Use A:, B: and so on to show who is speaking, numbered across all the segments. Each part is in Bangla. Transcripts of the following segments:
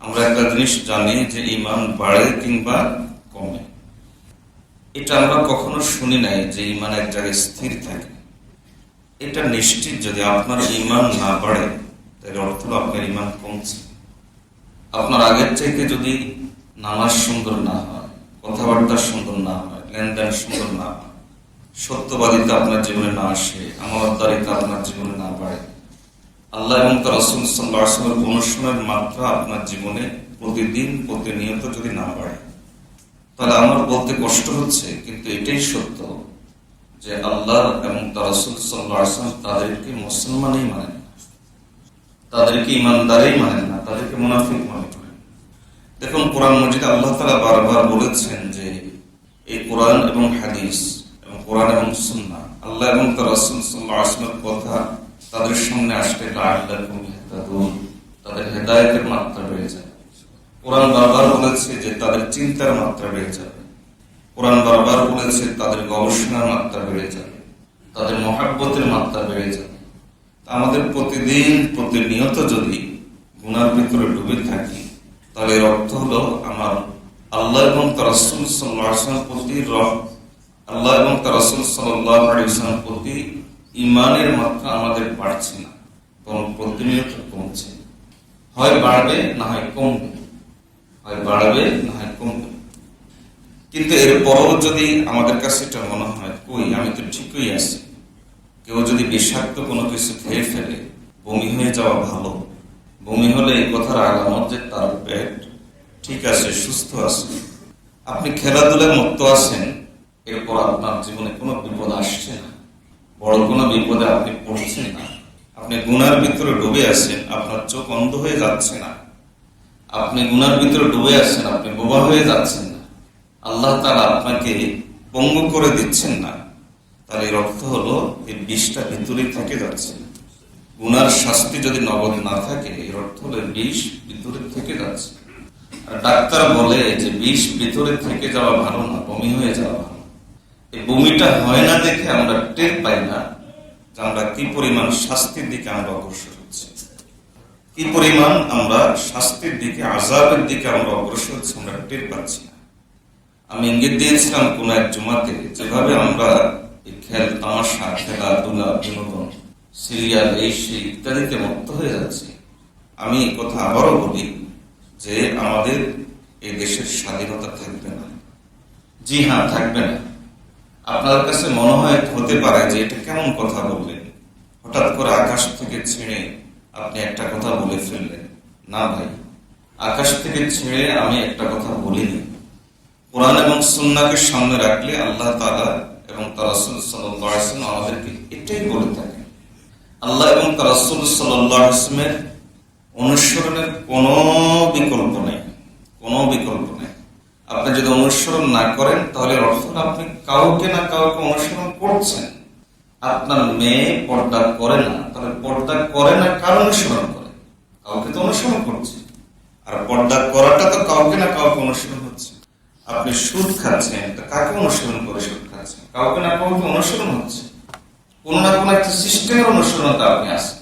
A: আমরা একটা জিনিস জানি যে ঈমান বাড়ে কিংবা কমে। এটা আমরা কখনো শুনি নাই যে ঈমান এক জায়গায় স্থির থাকে। এটা নিশ্চিত যদি আপনার ঈমান না বাড়ে তাহলে অর্থ হলো আপনার ঈমান কমছে। আপনার আগের চাইতে যদি নামাজ সুন্দর না হয়, কথাবার্তা সুন্দর না হয়, লেনদেন সুন্দর না হয়, সত্যবাদিতা আপনার জীবনে না আসে, আমানতদারিতা আপনার জীবনে না বাড়ে, আল্লাহ এবং তার রাসূল সাল্লাল্লাহু আলাইহি ওয়াসাল্লামের অনুসরণের মাত্রা আপনার জীবনে প্রতিদিন প্রতিনিয়ত যদি না বাড়ে, তাহলে আমার বলতে কষ্ট হচ্ছে, কিন্তু এটাই সত্য যে আল্লাহ এবং তার রাসূল সাল্লাল্লাহু আলাইহি ওয়াসাল্লাম তাদেরকে মুসলমানই মানে না, তাদেরকে ইমানদারই মানে না, তাদেরকে মুনাফিক মনে করেন। দেখুন, কোরআন মজিদে আল্লাহ তাআলা বারবার বলেছেন যে এই কোরআন এবং হাদিস এবং কোরআন এবং সুন্নাহ, আল্লাহ এবং তার রাসূল সাল্লাল্লাহু আলাইহি ওয়াসাল্লামের কথা তাদের সামনে আসলে লাআল্লাকুম তাহতাদুন, তাদের হেদায়েতের মাত্রা বেড়ে যাবে। কোরআন বারবার বলেছে যে তাদের চিন্তার মাত্রা বেড়ে যাবে। কোরআন বারবার বলেছে তাদের গবেষণার মাত্রা বেড়ে যাবে, তাদের মহাব্বতের মাত্রা বেড়ে যাবে। আমাদের প্রতিদিন প্রতিনিয়ত যদি গুনার ভিতরে ডুবে থাকি, তাহলে এর অর্থ হলো আমার আল্লাহ এবং তার রাসূল সাল্লাল্লাহু আলাইহি ওয়াসাল্লামের প্রতি আল্লাহ এবং তার রাসূল সাল্লাল্লাহু আলাইহি ওয়াসাল্লামের প্রতি ঈমানের মাত্রা আমাদের বাড়ছে না, বরং প্রতিনিয়ত কমছে। হয় বাড়বে না হয় কমবে, হয় বাড়বে না হয় কমবে। কিন্তু এরপরও যদি আমাদের কাছে এটা মনে হয় কই আমি তো ঠিকই আছি, কেউ যদি বিষাক্ত কোনো কিছু খেয়ে ফেলে বমি হয়ে যাওয়া ভালো, বমি হলে এই কথার আলামত যে তার পেট ঠিক আছে, সুস্থ আছে। আপনি খেলাধুলায় মত্ত আছেন, এরপর আপনার জীবনে কোনো বিপদ আসছে না, বড় কোনো বিপদে আপনি পড়ছেন না, আপনি গুনার ভিতরে ডুবে আছেন, আপনার চোখ অন্ধ হয়ে যাচ্ছে না, আপনি গুনার ভিতরে ডুবে আছেন, আপনি বোবা হয়ে যাচ্ছেন না, আল্লাহ তাআলা আপনাকে পঙ্গু করে দিচ্ছেন না, তাহলে এর অর্থ হলো এই বিষটা ভিতরেই থেকে যাচ্ছে। গুনার শাস্তি যদি নগদ না থাকে, এর অর্থ হলো বিষ ভিতরে থেকে যাচ্ছে। আর ডাক্তার বলে যে বিষ ভিতরে থেকে যাওয়া ভালো না, বমি হয়ে যাওয়া ভালো। এই বমিটা হয় না দেখে আমরা টের পাই না যে আমরা কি পরিমাণ শাস্তির দিকে আমরা অগ্রসর হচ্ছি, কি পরিমাণ আমরা শাস্তির দিকে, আযাবের দিকে আমরা অগ্রসর হচ্ছি, আমরা টের পাচ্ছি না। আমি ইঙ্গিত দিয়েছিলাম কোন এক জুমাতে, যেভাবে আমরা এই খেল তামাশা, খেলাধুলা, বিনোদন, সিরিয়াল, এই সেই ইত্যাদিতে মত্ত হয়ে যাচ্ছে। আমি এই কথা আবারও বলি যে আমাদের এই দেশের স্বাধীনতা থাকবে না। জি হ্যাঁ, থাকবে না। আপনার কাছে মনে হয় হতে পারে যে এটা কেমন কথা বললেন, হঠাৎ করে আকাশ থেকে ছিঁড়ে আপনি একটা কথা বলে ফেললেন। না ভাই, আকাশ থেকে ছিঁড়ে আমি একটা কথা বলিনি। কোরআন এবং সুন্নাহকে সামনে রাখলে আল্লাহ তাআলা এবং তার রাসূল সাল্লাল্লাহু আলাইহি ওয়াসাল্লাম আমাদেরকে এটাই বলে থাকেন। আল্লাহ এবং তার রাসূল সাল্লাল্লাহু আলাইহি ওয়াসাল্লামের অনুসরণের কোনো বিকল্প নেই, কোনো বিকল্প নেই। আপনি যদি অনুসরণ না করেন, তাহলে অর্থ আপনি কাউকে না কাউকে অনুসরণ করছেন। আপনার মেয়ে পর্দা করে না, তাহলে পর্দা করে না কার অনুসরণ করে? কাউকে তো অনুসরণ করছে। আর পর্দা করাটা তো কাউকে না কাউকে অনুসরণ হচ্ছে। আপনি সুদ খাচ্ছেন, কাকে অনুসরণ করে সুদ খাচ্ছেন? কাউকে না কাউকে অনুসরণ হচ্ছে। কোন না কোন একটা সিস্টেমের অনুসরণতা আপনি আছেন।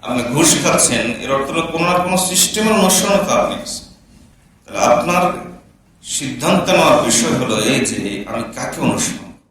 A: আপনি ঘুষ খাচ্ছেন, এর অর্থ কোন না কোন সিস্টেমের অনুসরণতা আপনি আছেন। তাহলে আপনার সিদ্ধান্ত নেওয়ার বিষয় হলো এই যে আমি কাকে অনুসরণ